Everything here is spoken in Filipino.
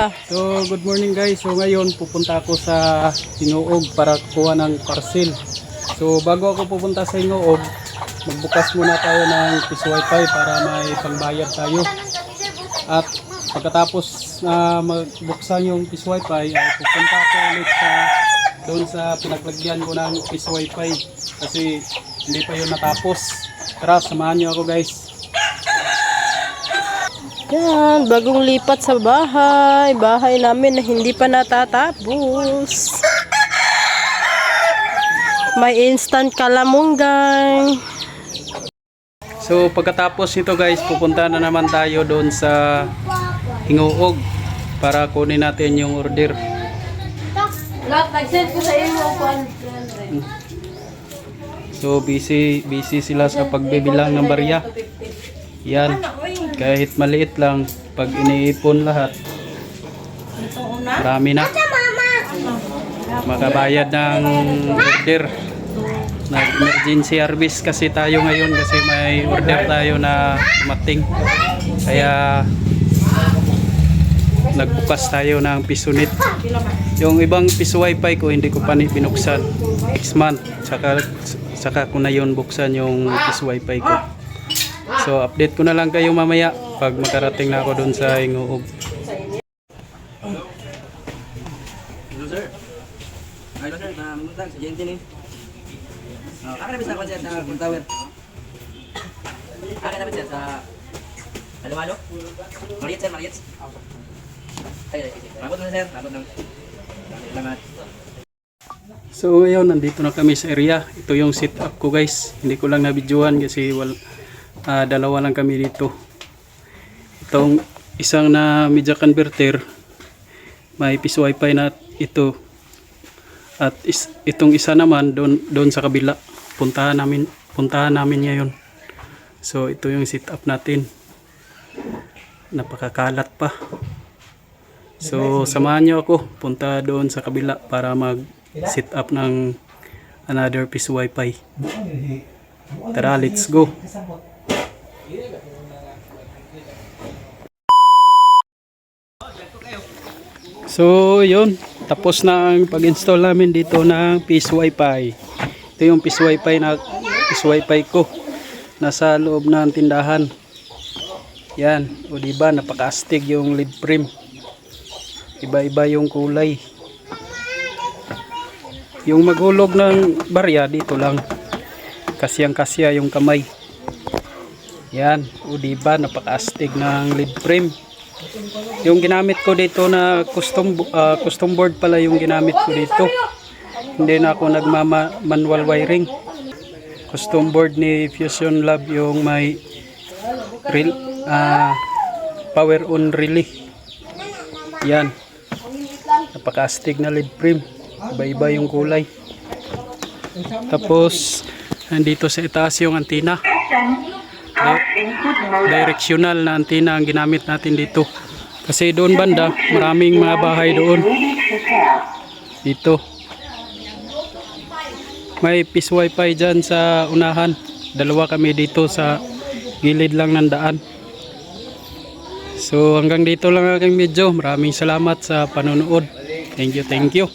So good morning guys. So ngayon pupunta ako sa Hingoog para kuha ng parcel. So bago ako pupunta sa Hingoog, magbukas muna tayo ng Peace Wi-Fi para may pangbayad tayo. At pagkatapos na magbuksan yung Peace Wi-Fi, ay pupunta ako ulit doon sa pinaglagyan ko ng Peace Wi-Fi kasi hindi pa yun natapos. Tara, samahan nyo ako guys. Yan, bagong lipat sa bahay. Bahay namin na hindi pa natatapos. May instant kalamunggang. So pagkatapos nito guys, pupunta na naman tayo doon sa Hingoog para kunin natin yung order. Nag-send ko sa iyo So busy sila sa pagbibilang ng barya. Yan, kahit maliit lang, pag iniipon lahat, marami na. Makabayad ng order. Nag-emergency service kasi tayo ngayon kasi may order tayo na dumating. Kaya nagbukas tayo ng Pisonit. Yung ibang Peace Wi-Fi ko hindi ko pa binuksan. Next month, saka ko na yun buksan yung Peace Wi-Fi ko. So update ko na lang kayo mamaya pag makarating na ako doon sa Hingoog. Hello sir. Hello sir, namunta sa GNT ni. Ako na bisa konser sa Tower. Ako na bisa sa Halo. Mariets sir, Mariets. Ay, abot na sir, abot ng. Salamat. So ngayon, nandito na kami sa area. Ito yung setup ko guys. Hindi ko lang na-videoan kasi dalawa lang kami dito. Itong isang na media converter, may Peace Wi-Fi na ito. At itong isa naman doon sa kabila. Puntahan namin ngayon. So ito yung setup natin. Napakakalat pa. So samahan nyo ako. Punta doon sa kabila para mag-set up ng another Peace Wi-Fi. Tara, let's go. So yun, tapos na ang pag-install namin dito ng Peace Wi-Fi. Ito yung Peace Wi-Fi ko. Nasa loob ng tindahan. Yan, o diba napaka-astig yung lead frame. Iba-iba yung kulay. Yung magulog ng barya dito lang. Kasyang-kasya yung kamay. Yan, o diba napaka-astig ng lead frame. Yung ginamit ko dito na custom board pala yung ginamit ko dito. Hindi na ako nagma-manual wiring. Custom board ni Fusion Lab yung may power on relay. Yan. Napaka-astig na lead frame. Iba-iba yung kulay. Tapos nandito sa itaas yung antenna. Directional na antenna ang ginamit natin dito. Kasi doon banda, maraming mga bahay doon. Dito. May Peace Wi-Fi dyan sa unahan. Dalawa kami dito sa gilid lang ng daan. So hanggang dito lang aking video. Maraming salamat sa panonood. Thank you.